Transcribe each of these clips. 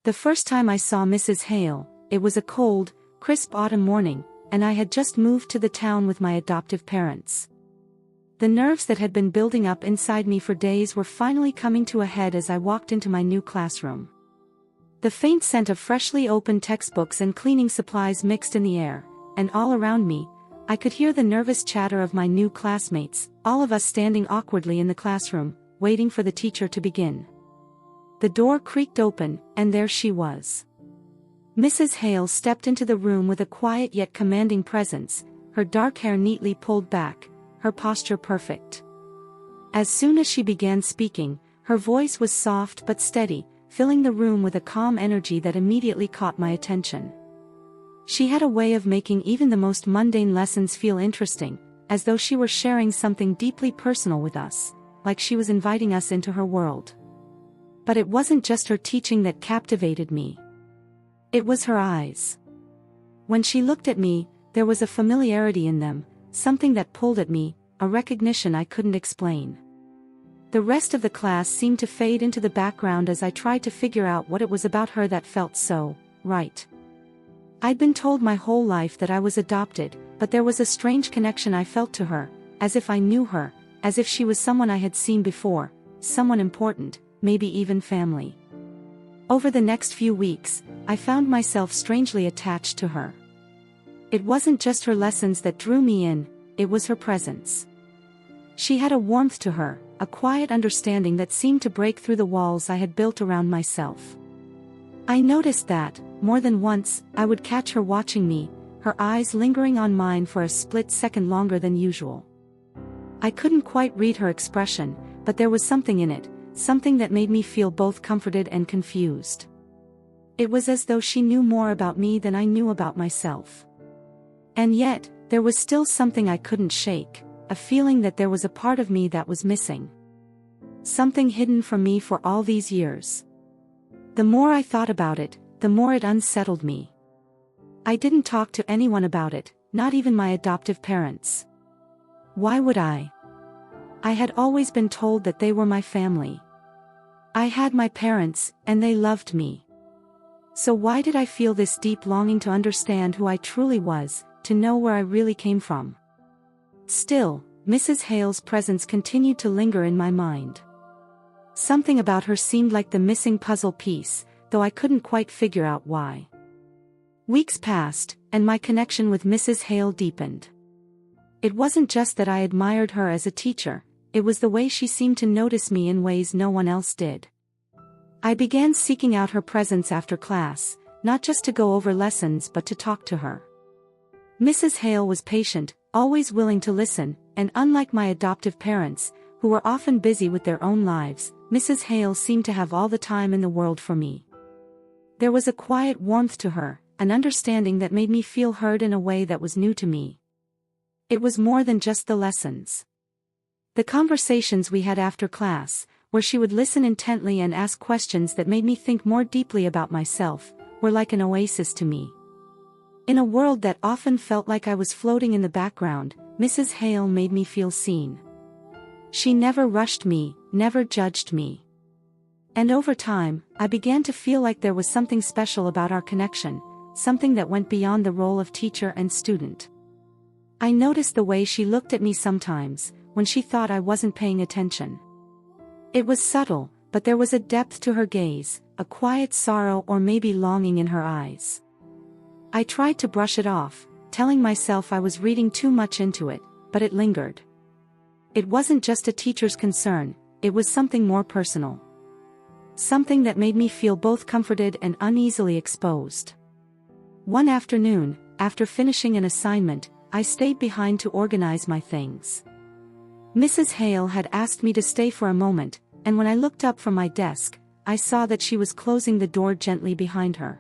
The first time I saw Mrs. Hale, it was a cold, crisp autumn morning, and I had just moved to the town with my adoptive parents. The nerves that had been building up inside me for days were finally coming to a head as I walked into my new classroom. The faint scent of freshly opened textbooks and cleaning supplies mixed in the air, and all around me, I could hear the nervous chatter of my new classmates, all of us standing awkwardly in the classroom, waiting for the teacher to begin. The door creaked open, and there she was. Mrs. Hale stepped into the room with a quiet yet commanding presence, her dark hair neatly pulled back, her posture perfect. As soon as she began speaking, her voice was soft but steady, filling the room with a calm energy that immediately caught my attention. She had a way of making even the most mundane lessons feel interesting, as though she were sharing something deeply personal with us, like she was inviting us into her world. But it wasn't just her teaching that captivated me. It was her eyes. When she looked at me, there was a familiarity in them, something that pulled at me, a recognition I couldn't explain. The rest of the class seemed to fade into the background as I tried to figure out what it was about her that felt so right. I'd been told my whole life that I was adopted, but there was a strange connection I felt to her, as if I knew her, as if she was someone I had seen before, someone important, maybe even family. Over the next few weeks, I found myself strangely attached to her. It wasn't just her lessons that drew me in, it was her presence. She had a warmth to her, a quiet understanding that seemed to break through the walls I had built around myself. I noticed that, more than once, I would catch her watching me, her eyes lingering on mine for a split second longer than usual. I couldn't quite read her expression, but there was something in it, something that made me feel both comforted and confused. It was as though she knew more about me than I knew about myself. And yet, there was still something I couldn't shake, a feeling that there was a part of me that was missing. Something hidden from me for all these years. The more I thought about it, the more it unsettled me. I didn't talk to anyone about it, not even my adoptive parents. Why would I? I had always been told that they were my family. I had my parents, and they loved me. So why did I feel this deep longing to understand who I truly was, to know where I really came from? Still, Mrs. Hale's presence continued to linger in my mind. Something about her seemed like the missing puzzle piece, though I couldn't quite figure out why. Weeks passed, and my connection with Mrs. Hale deepened. It wasn't just that I admired her as a teacher, it was the way she seemed to notice me in ways no one else did. I began seeking out her presence after class, not just to go over lessons but to talk to her. Mrs. Hale was patient, always willing to listen, and unlike my adoptive parents, who were often busy with their own lives, Mrs. Hale seemed to have all the time in the world for me. There was a quiet warmth to her, an understanding that made me feel heard in a way that was new to me. It was more than just the lessons. The conversations we had after class, where she would listen intently and ask questions that made me think more deeply about myself, were like an oasis to me. In a world that often felt like I was floating in the background, Mrs. Hale made me feel seen. She never rushed me, never judged me. And over time, I began to feel like there was something special about our connection, something that went beyond the role of teacher and student. I noticed the way she looked at me sometimes, when she thought I wasn't paying attention. It was subtle, but there was a depth to her gaze, a quiet sorrow or maybe longing in her eyes. I tried to brush it off, telling myself I was reading too much into it, but it lingered. It wasn't just a teacher's concern, it was something more personal. Something that made me feel both comforted and uneasily exposed. One afternoon, after finishing an assignment, I stayed behind to organize my things. Mrs. Hale had asked me to stay for a moment, and when I looked up from my desk, I saw that she was closing the door gently behind her.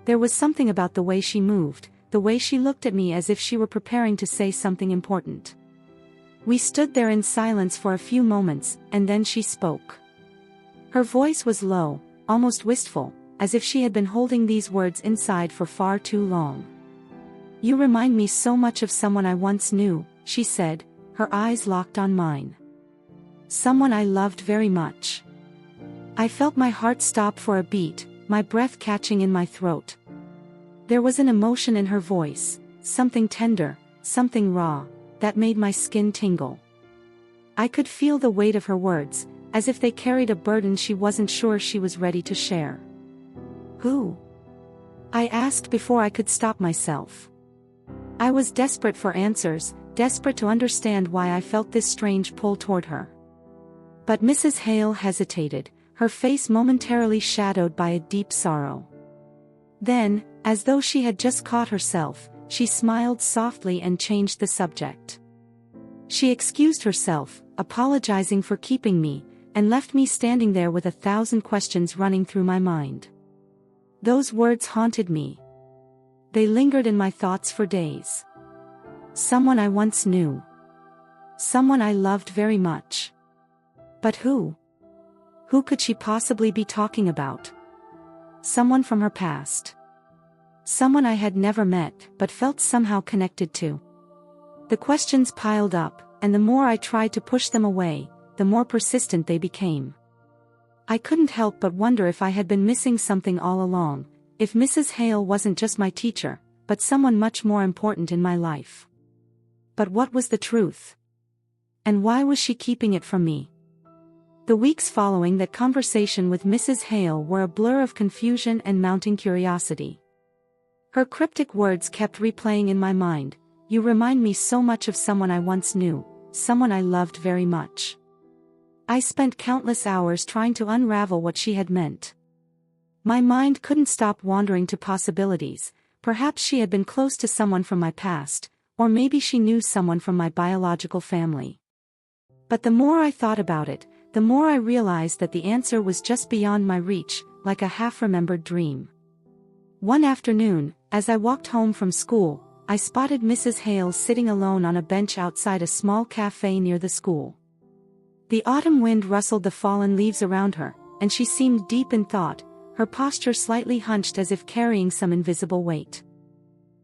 There was something about the way she moved, the way she looked at me as if she were preparing to say something important. We stood there in silence for a few moments, and then she spoke. Her voice was low, almost wistful, as if she had been holding these words inside for far too long. "You remind me so much of someone I once knew," she said, her eyes locked on mine. "Someone I loved very much." I felt my heart stop for a beat, my breath catching in my throat. There was an emotion in her voice, something tender, something raw, that made my skin tingle. I could feel the weight of her words, as if they carried a burden she wasn't sure she was ready to share. "Who?" I asked before I could stop myself. I was desperate for answers, desperate to understand why I felt this strange pull toward her. But Mrs. Hale hesitated, her face momentarily shadowed by a deep sorrow. Then, as though she had just caught herself, she smiled softly and changed the subject. She excused herself, apologizing for keeping me, and left me standing there with 1,000 questions running through my mind. Those words haunted me. They lingered in my thoughts for days. Someone I once knew. Someone I loved very much. But who? Who could she possibly be talking about? Someone from her past. Someone I had never met but felt somehow connected to. The questions piled up, and the more I tried to push them away, the more persistent they became. I couldn't help but wonder if I had been missing something all along, if Mrs. Hale wasn't just my teacher, but someone much more important in my life. But what was the truth? And why was she keeping it from me? The weeks following that conversation with Mrs. Hale were a blur of confusion and mounting curiosity. Her cryptic words kept replaying in my mind, "You remind me so much of someone I once knew, someone I loved very much." I spent countless hours trying to unravel what she had meant. My mind couldn't stop wandering to possibilities. Perhaps she had been close to someone from my past, or maybe she knew someone from my biological family. But the more I thought about it, the more I realized that the answer was just beyond my reach, like a half-remembered dream. One afternoon, as I walked home from school, I spotted Mrs. Hale sitting alone on a bench outside a small cafe near the school. The autumn wind rustled the fallen leaves around her, and she seemed deep in thought, her posture slightly hunched as if carrying some invisible weight.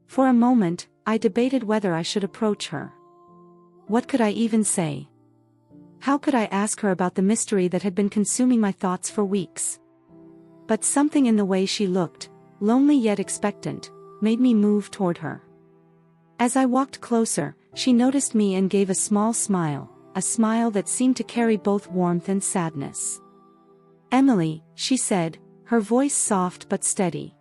For a moment, I debated whether I should approach her. What could I even say? How could I ask her about the mystery that had been consuming my thoughts for weeks? But something in the way she looked, lonely yet expectant, made me move toward her. As I walked closer, she noticed me and gave a small smile, a smile that seemed to carry both warmth and sadness. "Emily," she said, her voice soft but steady.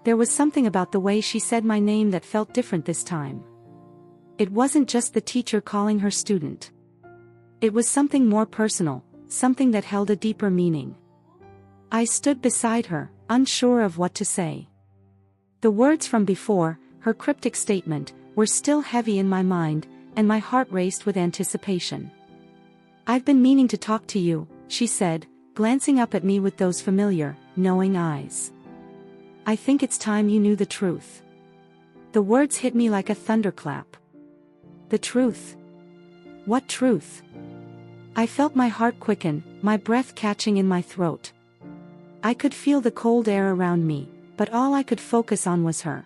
There was something about the way she said my name that felt different this time. It wasn't just the teacher calling her student. It was something more personal, something that held a deeper meaning. I stood beside her, unsure of what to say. The words from before, her cryptic statement, were still heavy in my mind, and my heart raced with anticipation. "I've been meaning to talk to you," she said, glancing up at me with those familiar, knowing eyes. "I think it's time you knew the truth." The words hit me like a thunderclap. The truth? What truth? I felt my heart quicken, my breath catching in my throat. I could feel the cold air around me, but all I could focus on was her.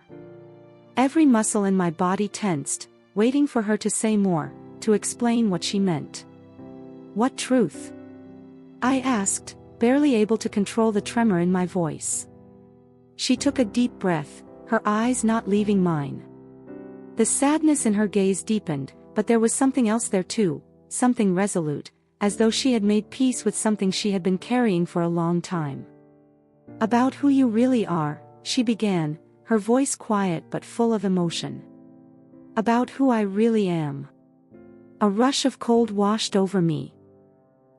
Every muscle in my body tensed, waiting for her to say more, to explain what she meant. "What truth?" I asked, barely able to control the tremor in my voice. She took a deep breath, her eyes not leaving mine. The sadness in her gaze deepened, but there was something else there too, something resolute, as though she had made peace with something she had been carrying for a long time. "About who you really are," she began, her voice quiet but full of emotion. "About who I really am." A rush of cold washed over me.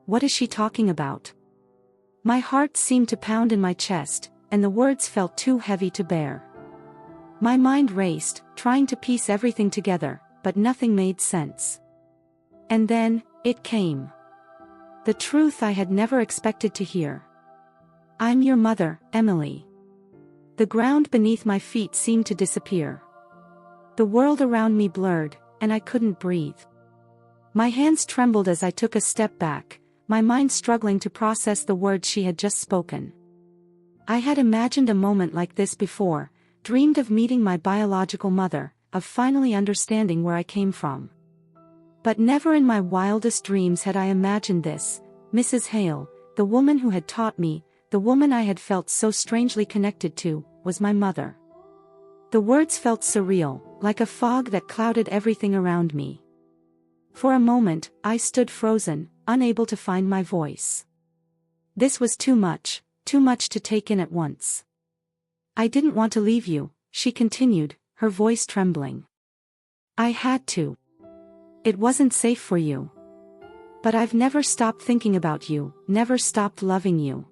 What is she talking about? My heart seemed to pound in my chest, and the words felt too heavy to bear. My mind raced, trying to piece everything together, but nothing made sense. And then, it came. The truth I had never expected to hear. "I'm your mother, Emily." The ground beneath my feet seemed to disappear. The world around me blurred, and I couldn't breathe. My hands trembled as I took a step back, my mind struggling to process the words she had just spoken. I had imagined a moment like this before, dreamed of meeting my biological mother, of finally understanding where I came from. But never in my wildest dreams had I imagined this, Mrs. Hale, the woman who had taught me, the woman I had felt so strangely connected to, was my mother. The words felt surreal, like a fog that clouded everything around me. For a moment, I stood frozen, unable to find my voice. This was too much to take in at once. I didn't want to leave you, she continued, her voice trembling. I had to. It wasn't safe for you. But I've never stopped thinking about you, never stopped loving you.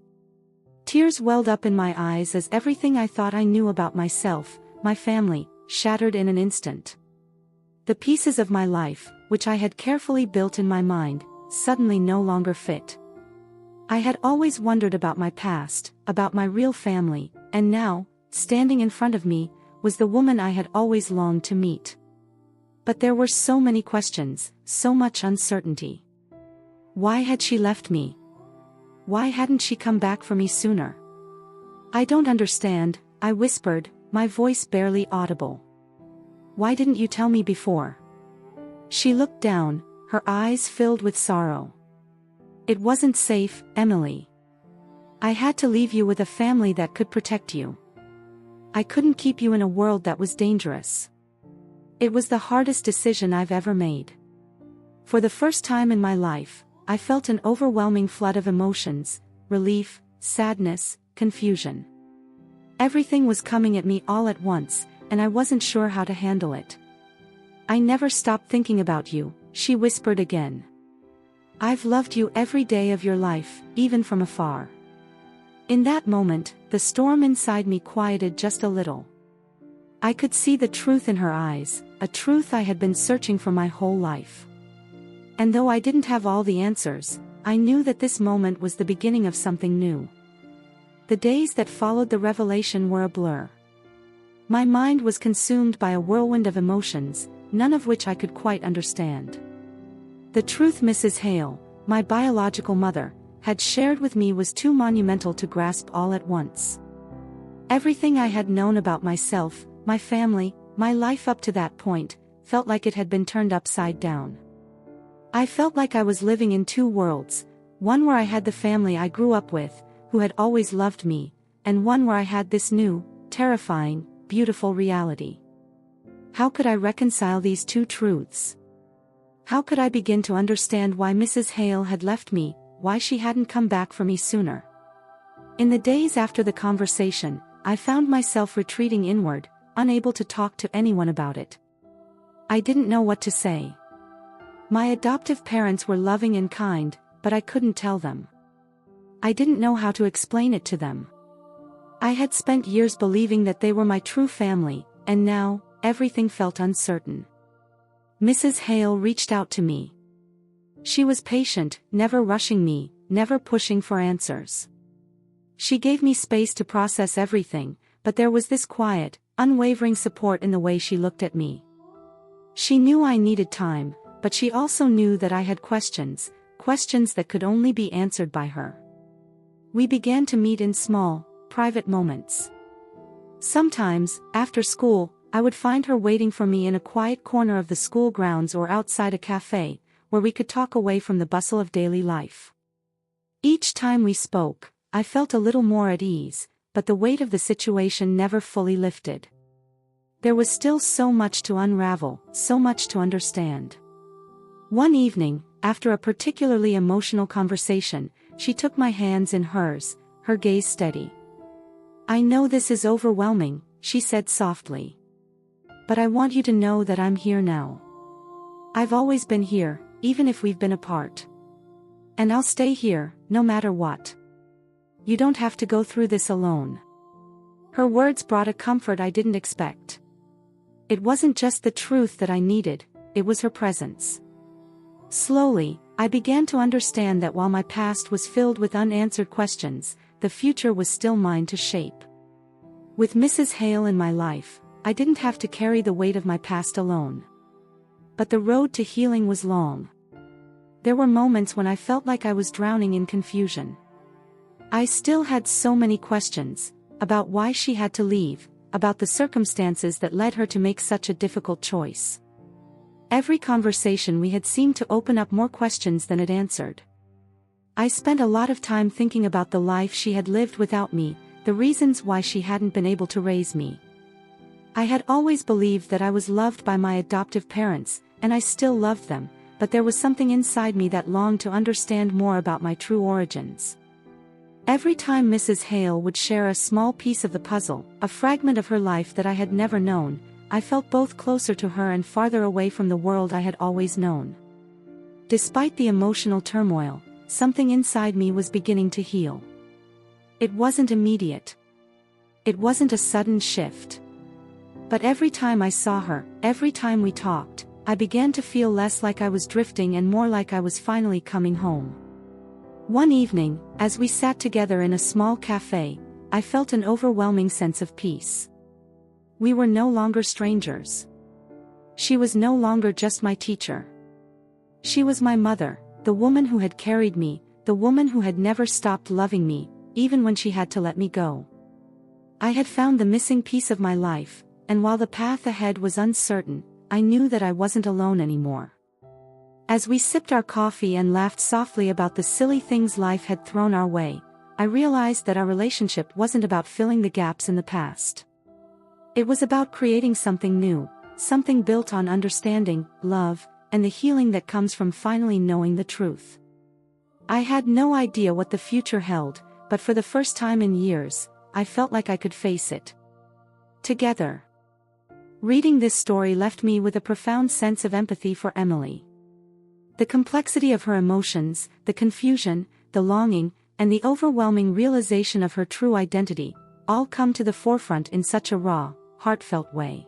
Tears welled up in my eyes as everything I thought I knew about myself, my family, shattered in an instant. The pieces of my life, which I had carefully built in my mind, suddenly no longer fit. I had always wondered about my past, about my real family, and now, standing in front of me, was the woman I had always longed to meet. But there were so many questions, so much uncertainty. Why had she left me? Why hadn't she come back for me sooner? I don't understand, I whispered, my voice barely audible. Why didn't you tell me before? She looked down, her eyes filled with sorrow. It wasn't safe, Emily. I had to leave you with a family that could protect you. I couldn't keep you in a world that was dangerous. It was the hardest decision I've ever made. For the first time in my life, I felt an overwhelming flood of emotions, relief, sadness, confusion. Everything was coming at me all at once, and I wasn't sure how to handle it. I never stopped thinking about you, she whispered again. I've loved you every day of your life, even from afar. In that moment, the storm inside me quieted just a little. I could see the truth in her eyes, a truth I had been searching for my whole life. And though I didn't have all the answers, I knew that this moment was the beginning of something new. The days that followed the revelation were a blur. My mind was consumed by a whirlwind of emotions, none of which I could quite understand. The truth Mrs. Hale, my biological mother, had shared with me was too monumental to grasp all at once. Everything I had known about myself, my family, my life up to that point, felt like it had been turned upside down. I felt like I was living in two worlds, one where I had the family I grew up with, who had always loved me, and one where I had this new, terrifying, beautiful reality. How could I reconcile these two truths? How could I begin to understand why Mrs. Hale had left me, why she hadn't come back for me sooner? In the days after the conversation, I found myself retreating inward, unable to talk to anyone about it. I didn't know what to say. My adoptive parents were loving and kind, but I couldn't tell them. I didn't know how to explain it to them. I had spent years believing that they were my true family, and now, everything felt uncertain. Mrs. Hale reached out to me. She was patient, never rushing me, never pushing for answers. She gave me space to process everything, but there was this quiet, unwavering support in the way she looked at me. She knew I needed time, but she also knew that I had questions that could only be answered by her. We began to meet in small, private moments. Sometimes, after school, I would find her waiting for me in a quiet corner of the school grounds or outside a cafe, where we could talk away from the bustle of daily life. Each time we spoke, I felt a little more at ease, but the weight of the situation never fully lifted. There was still so much to unravel, so much to understand. One evening, after a particularly emotional conversation, she took my hands in hers, her gaze steady. I know this is overwhelming, she said softly. But I want you to know that I'm here now. I've always been here, even if we've been apart. And I'll stay here, no matter what. You don't have to go through this alone. Her words brought a comfort I didn't expect. It wasn't just the truth that I needed, it was her presence. Slowly, I began to understand that while my past was filled with unanswered questions, the future was still mine to shape. With Mrs. Hale in my life, I didn't have to carry the weight of my past alone. But the road to healing was long. There were moments when I felt like I was drowning in confusion. I still had so many questions, about why she had to leave, about the circumstances that led her to make such a difficult choice. Every conversation we had seemed to open up more questions than it answered. I spent a lot of time thinking about the life she had lived without me, the reasons why she hadn't been able to raise me. I had always believed that I was loved by my adoptive parents, and I still loved them, but there was something inside me that longed to understand more about my true origins. Every time Mrs. Hale would share a small piece of the puzzle, a fragment of her life that I had never known, I felt both closer to her and farther away from the world I had always known. Despite the emotional turmoil, something inside me was beginning to heal. It wasn't immediate. It wasn't a sudden shift. But every time I saw her, every time we talked, I began to feel less like I was drifting and more like I was finally coming home. One evening, as we sat together in a small cafe, I felt an overwhelming sense of peace. We were no longer strangers. She was no longer just my teacher. She was my mother, the woman who had carried me, the woman who had never stopped loving me, even when she had to let me go. I had found the missing piece of my life, and while the path ahead was uncertain, I knew that I wasn't alone anymore. As we sipped our coffee and laughed softly about the silly things life had thrown our way, I realized that our relationship wasn't about filling the gaps in the past. It was about creating something new, something built on understanding, love, and the healing that comes from finally knowing the truth. I had no idea what the future held, but for the first time in years, I felt like I could face it together. Reading this story left me with a profound sense of empathy for Emily. The complexity of her emotions, the confusion, the longing, and the overwhelming realization of her true identity, all come to the forefront in such a raw, heartfelt way.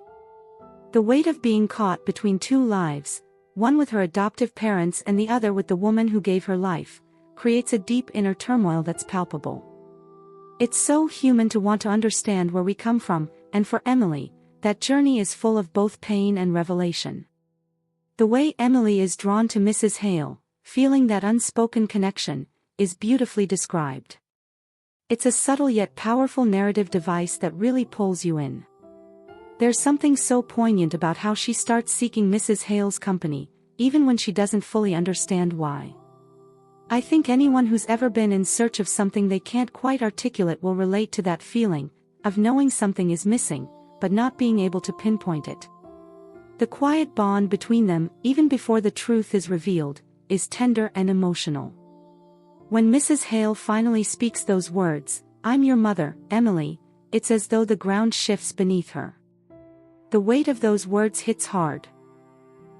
The weight of being caught between two lives, one with her adoptive parents and the other with the woman who gave her life, creates a deep inner turmoil that's palpable. It's so human to want to understand where we come from, and for Emily, that journey is full of both pain and revelation. The way Emily is drawn to Mrs. Hale, feeling that unspoken connection, is beautifully described. It's a subtle yet powerful narrative device that really pulls you in. There's something so poignant about how she starts seeking Mrs. Hale's company, even when she doesn't fully understand why. I think anyone who's ever been in search of something they can't quite articulate will relate to that feeling, of knowing something is missing, but not being able to pinpoint it. The quiet bond between them, even before the truth is revealed, is tender and emotional. When Mrs. Hale finally speaks those words, "I'm your mother, Emily," it's as though the ground shifts beneath her. The weight of those words hits hard.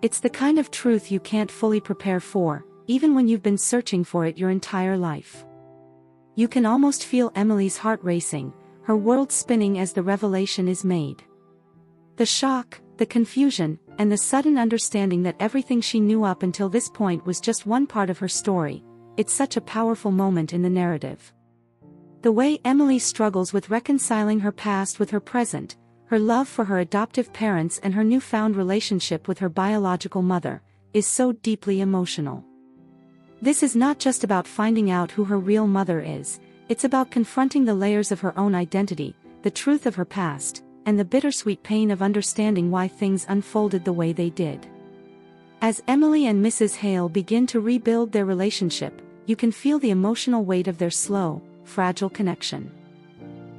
It's the kind of truth you can't fully prepare for, even when you've been searching for it your entire life. You can almost feel Emily's heart racing, her world spinning as the revelation is made. The shock, the confusion, and the sudden understanding that everything she knew up until this point was just one part of her story, it's such a powerful moment in the narrative. The way Emily struggles with reconciling her past with her present, her love for her adoptive parents and her newfound relationship with her biological mother, is so deeply emotional. This is not just about finding out who her real mother is, it's about confronting the layers of her own identity, the truth of her past, and the bittersweet pain of understanding why things unfolded the way they did. As Emily and Mrs. Hale begin to rebuild their relationship, you can feel the emotional weight of their slow, fragile connection.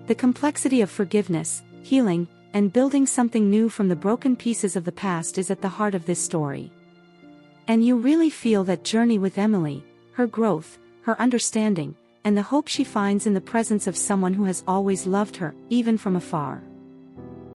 The complexity of forgiveness, healing, and building something new from the broken pieces of the past is at the heart of this story. And you really feel that journey with Emily, her growth, her understanding, and the hope she finds in the presence of someone who has always loved her, even from afar.